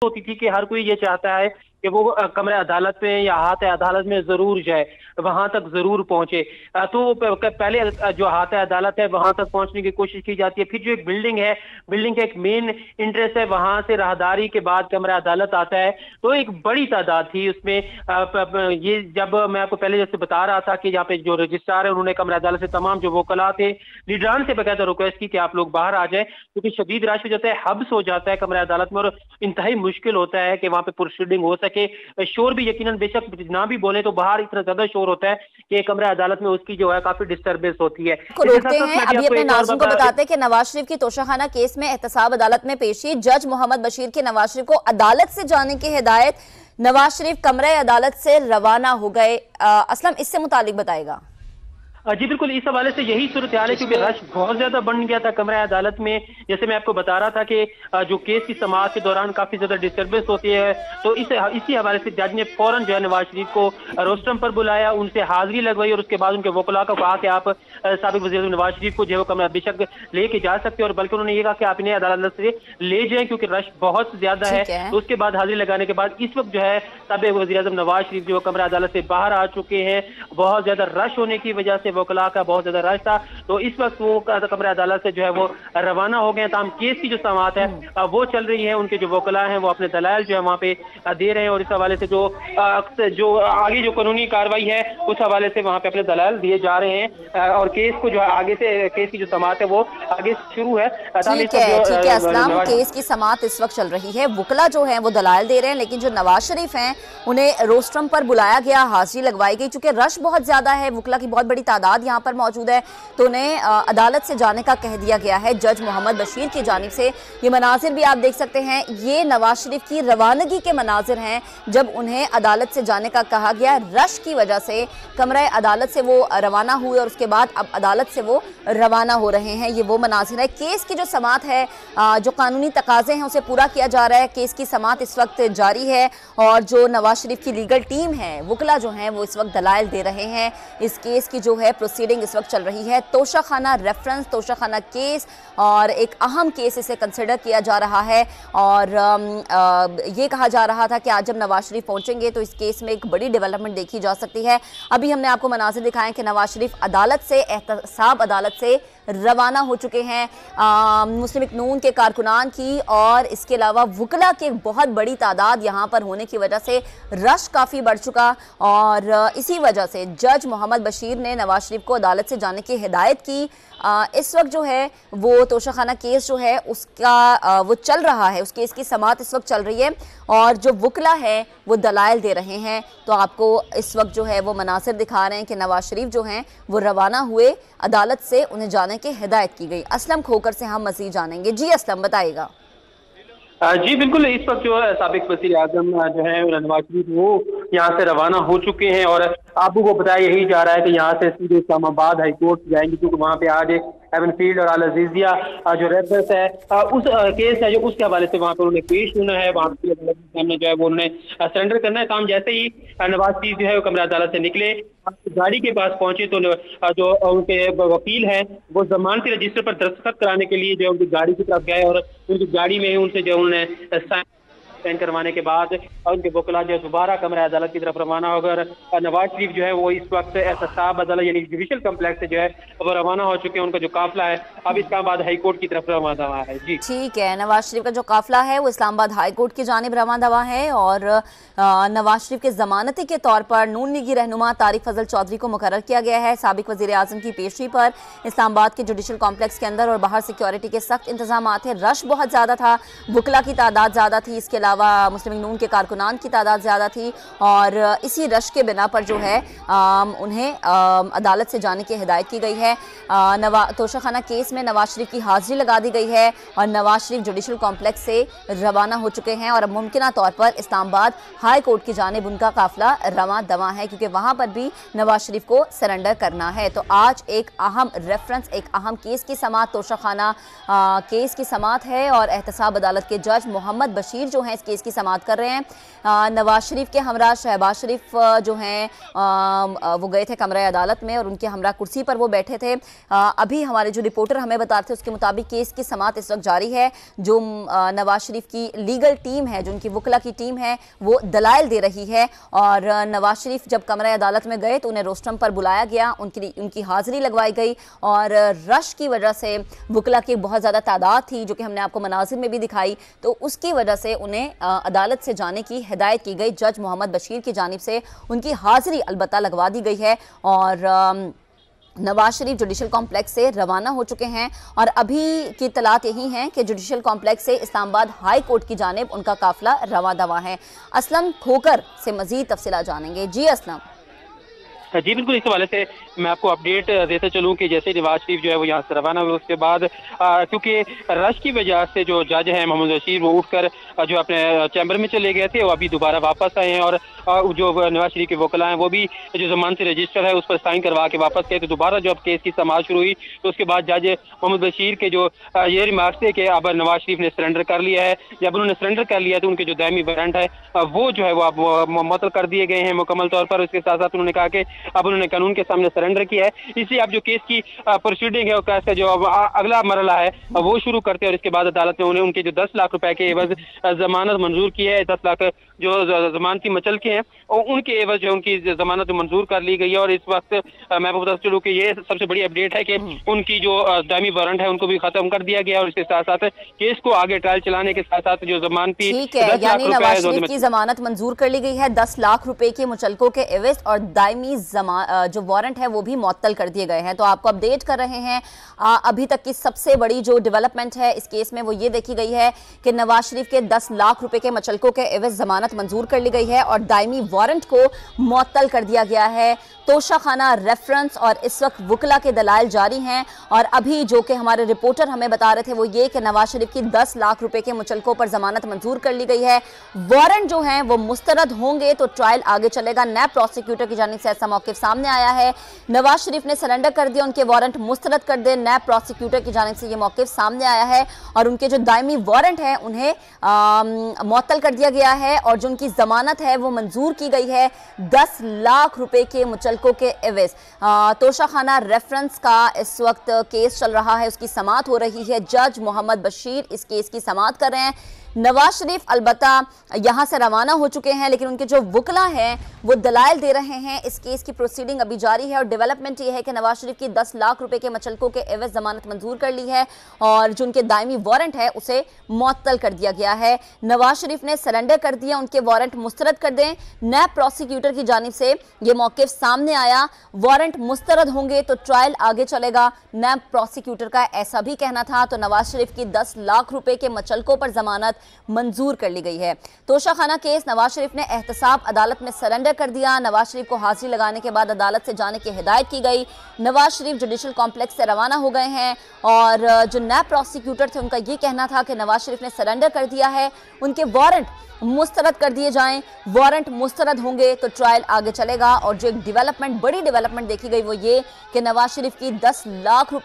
होती थी कि हर कोई ये चाहता है कि वो कमरे अदालत में या हाथ अदालत में जरूर जाए, वहां तक जरूर पहुंचे। तो पहले जो हाथ अदालत है वहां तक पहुंचने की कोशिश की जाती है। फिर जो एक बिल्डिंग है, बिल्डिंग का एक मेन इंटरेस्ट है, वहां से राहदारी के बाद कमरा अदालत आता है। तो एक बड़ी तादाद थी उसमें। ये जब मैं आपको पहले जैसे बता रहा था कि यहाँ पे जो रजिस्ट्रार है उन्होंने कमरा अदालत से तमाम जो वकला थे, लीडरान से बकायदा रिक्वेस्ट की कि आप लोग बाहर आ जाए, क्योंकि शदीद रश हो जाता है, हब्स हो जाता है कमरा अदालत में, और इंतहाई मुश्किल होता है कि वहां पे प्रोसीडिंग हो सके। शोर भी यकीनन बेशक ना भी बोले तो बाहर इतना ज्यादा शोर होता है कि कमरा अदालत में उसकी जो है काफी डिस्टर्बेंस होती है। को रोकते हैं। अभी अपने नाज़रीन को बताते हैं कि नवाज शरीफ की तोशाखाना केस में एहतसाब अदालत में पेशी, जज मोहम्मद बशीर के नवाज शरीफ को अदालत से जाने की हिदायत। नवाज शरीफ कमरे अदालत से रवाना हो गए। असलम, इससे मुतालिक बताएगा। जी बिल्कुल, इस हवाले से यही सूरत हाल है, क्योंकि रश बहुत ज्यादा बढ़ गया था कमरा अदालत में। जैसे मैं आपको बता रहा था कि जो केस की समाअत के दौरान काफी ज्यादा डिस्टर्बेंस होती है, तो इसी हवाले से जज ने फौरन जो है नवाज शरीफ को रोस्टम पर बुलाया, उनसे हाजिरी लगवाई और उसके बाद उनके वकला को कहा कि आप साबिक वज़ीर नवाज शरीफ को जो है कमरा बेशक लेके जा सकते हैं, और बल्कि उन्होंने ये कहा कि आप इन्हें अदालत से ले जाएं क्योंकि रश बहुत ज्यादा है। तो उसके बाद हाजिरी लगाने के बाद इस वक्त जो है साबिक वज़ीर आज़म नवाज शरीफ जो कमरा अदालत से बाहर आ चुके हैं। बहुत ज्यादा रश होने की वजह से वकला का बहुत ज्यादा रश था, तो इस वक्त वो कमरा अदालत से जो है वो रवाना हो गए। ताम केस की जो समाअत है वो चल रही है, उनके जो वकला हैं वो अपने दलाइल जो है वहाँ पे दे रहे हैं, और इस हवाले से जो आगे जो कानूनी कार्रवाई है उस हवाले से वहाँ पे अपने दलाइल दिए जा रहे हैं, और केस को जो है आगे से केस की जो समाअत है वो आगे शुरू है। ठीक है असलम, केस की समाअत इस वक्त चल रही है, वकला जो है वो दलाइल दे रहे हैं, लेकिन जो नवाज शरीफ हैं उन्हें रोस्ट्रम पर बुलाया गया, हाजिरी लगवाई गई। चूंकि रश बहुत ज्यादा है, वकला की बहुत बड़ी तादाद यहाँ पर मौजूद है, तो उन्हें अदालत से जाने का कह दिया गया है जज मोहम्मद बशीर की जानिब से। ये मनाजिर भी आप देख सकते हैं, ये नवाज शरीफ की रवानगी के मनाजिर हैं जब उन्हें अदालत से जाने का कहा गया। रश की वजह से कमरा अदालत से वो रवाना हुए और उसके बाद अब अदालत से वो रवाना हो रहे हैं। ये वो मनाजिर है। केस की जो समाअत है, जो कानूनी तकाजे हैं उसे पूरा किया जा रहा है। केस की समाअत इस वक्त जारी है, और जो नवाज शरीफ की लीगल टीम है, वकला जो हैं वो इस वक्त दलाइल दे रहे हैं। इस केस की जो है प्रोसीडिंग इस वक्त चल रही है। तोशाखाना रेफरेंस, तोशाखाना केस, और एक अहम केस इसे कंसिडर किया जा रहा है, और ये कहा जा रहा था कि आज जब नवाज शरीफ पहुंचेंगे तो इस केस में एक बड़ी डेवलपमेंट देखी जा सकती है। अभी हमने आपको मनाज़िर दिखाए कि नवाज शरीफ अदालत से, एहतसाब अदालत से रवाना हो चुके हैं। मुस्लिम लीग नून के कारकुनान की और इसके अलावा वकला की बहुत बड़ी तादाद यहाँ पर होने की वजह से रश काफ़ी बढ़ चुका, और इसी वजह से जज मोहम्मद बशीर ने नवाज शरीफ को अदालत से जाने की हिदायत की। इस वक्त जो है वो तोशाखाना केस जो है उसका वो चल रहा है, उस केस की समाअत इस वक्त चल रही है, और जो वकला है वो दलाइल दे रहे हैं। तो आपको इस वक्त जो है वो मनासिर दिखा रहे हैं कि नवाज शरीफ जो हैं वो रवाना हुए, अदालत से उन्हें जाने की हिदायत की गई। असलम खोकर से हम मज़ीद जानेंगे। जी असलम, बताइएगा। जी बिल्कुल, इस वक्त जो है साबिक वज़ीर आज़म जो है नवाज शरीफ वो यहाँ से रवाना हो चुके हैं, और आपको बताया यही जा रहा है कि यहाँ से सीधे इस्लामाबाद हाई कोर्ट जाएंगे, क्योंकि वहाँ पे आज एवनफील्ड और अल अजीजिया जो रेफरेंस है उस केस है जो उसके हवाले से वहाँ पर उन्हें पेश होना है, वहाँ पे सामने जो है वो उन्हें सरेंडर करना है। काम जैसे ही नवाज शरीफ जो है वो कमरा अदालत से निकले, गाड़ी के पास पहुंचे, तो जो उनके वकील हैं वो जमानती रजिस्टर पर दस्तखत कराने के लिए जो उनकी गाड़ी की तरफ गए, और उनकी गाड़ी में ही उनसे जो उन्होंने साइन करवाने के बाद उनके वकला जो दोबारा कमरा अदालत की तरफ रवाना होकर नवाज शरीफ जो है वो इस वक्त एहतसाब अदालत यानी जुडिशल कम्प्लेक्स से जो है वो रवाना हो चुके हैं। उनका जो काफिला है अब इस्लामाबाद हाई कोर्ट की तरफ रवाना हुआ है। जी ठीक है, नवाज शरीफ का जो काफिला है वो इस्लामाबाद हाई कोर्ट की जानिब रवाना हुआ है, और नवाज शरीफ के जमानती के तौर पर नून लीगी रहनुमा तारिक फजल चौधरी को मुकर्रर किया गया है। साबिक वज़ीर आज़म की पेशी पर इस्लामाबाद के जुडिशल कॉम्प्लेक्स के अंदर और बाहर सिक्योरिटी के सख्त इंतजाम थे। रश बहुत ज़्यादा था, वकला की तादाद ज़्यादा थी, इसके अलावा मुस्लिम लीग नून के कारकुनान की तादाद ज़्यादा थी, और इसी रश के बिना पर जो है उन्हें अदालत से जाने की हिदायत की गई है। तोशाखाना केस में नवाज शरीफ की हाजिरी लगा दी गई है, और नवाज शरीफ जुडिशल कॉम्प्लेक्स से रवाना हो चुके हैं, और अब मुमकिन तौर पर इस्लामाबाद हाई कोर्ट की जानिब उनका काफिला रवां दवां है, क्योंकि वहां पर भी नवाज शरीफ को सरेंडर करना है। तो आज एक अहम रेफरेंस, एक अहम केस की समाअत, तोशाखाना केस की समाअत है, और एहतसाब अदालत के जज मोहम्मद बशीर जो हैं केस की समाअत कर रहे हैं। नवाज शरीफ के हमरा शहबाज शरीफ जो हैं वो गए थे कमरा अदालत में और उनके हमरा कुर्सी पर वो बैठे थे। अभी हमारे जो रिपोर्टर हमें बता रहे थे उसके मुताबिक केस की समाअत इस वक्त जारी है। जो नवाज शरीफ की लीगल टीम है, जो उनकी वकला की टीम है, वो दलाइल दे रही है और नवाज शरीफ जब कमरा अदालत में गए तो उन्हें रोस्टरम पर बुलाया गया, उनकी हाजिरी लगवाई गई और रश की वजह से वकला की बहुत ज़्यादा तादाद थी जो कि हमने आपको मनाजिर में भी दिखाई, तो उसकी वजह से उन्हें अदालत से जाने की हिदायत की गई। जज मोहम्मद बशीर की जानिब से उनकी हाजिरी अलबत्ता लगवा दी गई है और नवाज शरीफ जुडिशल कॉम्प्लेक्स से रवाना हो चुके हैं और अभी की इत्तलात यही हैं कि जुडिशल कॉम्प्लेक्स से इस्लामाबाद हाई कोर्ट की जानिब उनका काफिला रवा दवा है। असलम खोकर से मजीद तफसीलात जानेंगे। जी असलम। जी बिल्कुल, इस हवाले से मैं आपको अपडेट देते चलूं कि जैसे नवाज शरीफ जो है वो यहाँ से रवाना हुए उसके बाद क्योंकि रश की वजह से जो जज हैं मोहम्मद बशीर वो उठकर जो अपने चैम्बर में चले गए थे, वो अभी दोबारा वापस आए हैं और जो नवाज शरीफ के वकला हैं वो भी जो जमानती रजिस्टर है उस पर साइन करवा के वापस गए। तो दोबारा जब केस की समाअत शुरू हुई तो उसके बाद जज मोहम्मद बशीर के जो ये रिमार्क्स थे कि अब नवाज शरीफ ने सरेंडर कर लिया है, जब उन्होंने सरेंडर कर लिया तो उनके जो दायमी वारंट है वो जो है वो अब मुअत्तल कर दिए गए हैं मुकम्मल तौर पर। उसके साथ साथ उन्होंने कहा कि अब उन्होंने कानून के सामने सरेंडर किया है, इसलिए अब जो केस की प्रोसीडिंग है कैसे जो अगला मरला है वो शुरू करते हैं और इसके बाद अदालत ने उन्हें उनके जो 10 लाख रुपए के एवज जमानत मंजूर की है। 10 लाख जो जमानती मचल के हैं और उनके एवज जो उनकी जमानत मंजूर कर ली गई है और इस वक्त मैं आपको बता चलूं कि ये सबसे बड़ी अपडेट है कि उनकी जो दायमी वारंट है उनको भी खत्म कर दिया गया और इसके साथ साथ केस को आगे ट्रायल चलाने के साथ साथ जो जमानती यानी नवाज शरीफ की जमानत मंजूर कर ली गई है। 10 लाख रुपए के मुचलकों के एवज और दायमी जो वारंट है वो भी मुअत्तल कर दिए गए हैं। तो आपको अपडेट कर रहे हैं अभी तक की सबसे बड़ी जो डेवलपमेंट है इस केस में वो ये देखी गई है कि नवाज शरीफ के 10 लाख रुपए के मुचलकों के एवज जमानत मंजूर कर ली गई है और दायमी वारंट को मुअत्तल कर दिया गया है। तोशाखाना रेफरेंस और इस वक्त वकला के दलाइल जारी हैं और अभी जो कि हमारे रिपोर्टर हमें बता रहे थे वो ये कि नवाज शरीफ की 10 लाख रुपए के मुचलकों पर जमानत मंजूर कर ली गई है। वारंट जो हैं वो मुस्तरद होंगे तो ट्रायल आगे चलेगा। नैब प्रोसिक्यूटर की जानिब से ऐसा मौक़िफ़ सामने आया है। नवाज शरीफ ने सरेंडर कर दिया, उनके वारंट मुस्तरद कर दे, नैब प्रोसिक्यूटर की जानिब से ये मौक़िफ़ सामने आया है और उनके जो दायमी वारंट हैं उन्हें मुअत्तल कर दिया गया है और जो उनकी जमानत है वो मंजूर की गई है 10 लाख रुपए के मुचलकों के एवज। तोशाखाना रेफरेंस का इस वक्त केस चल रहा है, उसकी समाअत हो रही है। जज मोहम्मद बशीर इस केस की समाअत कर रहे हैं। नवाज शरीफ अलबत्ता यहां से रवाना हो चुके हैं लेकिन उनके जो वकला हैं वो दलाइल दे रहे हैं। इस केस की प्रोसीडिंग अभी जारी है और डेवलपमेंट ये है कि नवाज शरीफ की 10 लाख रुपए के मुचलकों के एवज जमानत मंजूर कर ली है और जो उनके दायमी वारंट है उसे मुअत्तल कर दिया गया है। नवाज शरीफ ने सरेंडर कर दिया, उनके वारंट मुस्तरद कर दें। नैब प्रोसिक्यूटर की जानिब से ये मौक़िफ़ सामने आया, वारंट मुस्तरद होंगे तो ट्रायल आगे चलेगा। नैब प्रोसिक्यूटर का ऐसा भी कहना था। तो नवाज शरीफ की 10 लाख रुपए के मुचलकों पर जमानत मंजूर कर ली गई है। तोशाखाना केस नवाज शरीफ ने एहतसाब अदालत में सरेंडर कर दिया। नवाज शरीफ को हाजिरी लगाने के बाद अदालत से जाने की हिदायत की गई। नवाज शरीफ जुडिशल कॉम्प्लेक्स से रवाना हो गए हैं और जो नैब प्रोसिक्यूटर थे उनका ये कहना था कि नवाज शरीफ ने सरेंडर कर दिया है, उनके वारंट मुस्तरद कर दिए जाएं। वारंट मुस्तरद होंगे तो ट्रायल आगे चलेगा और जो एक डेवलपमेंट, बड़ी डेवलपमेंट देखी गई वो ये कि नवाज शरीफ की 10 लाख रुपए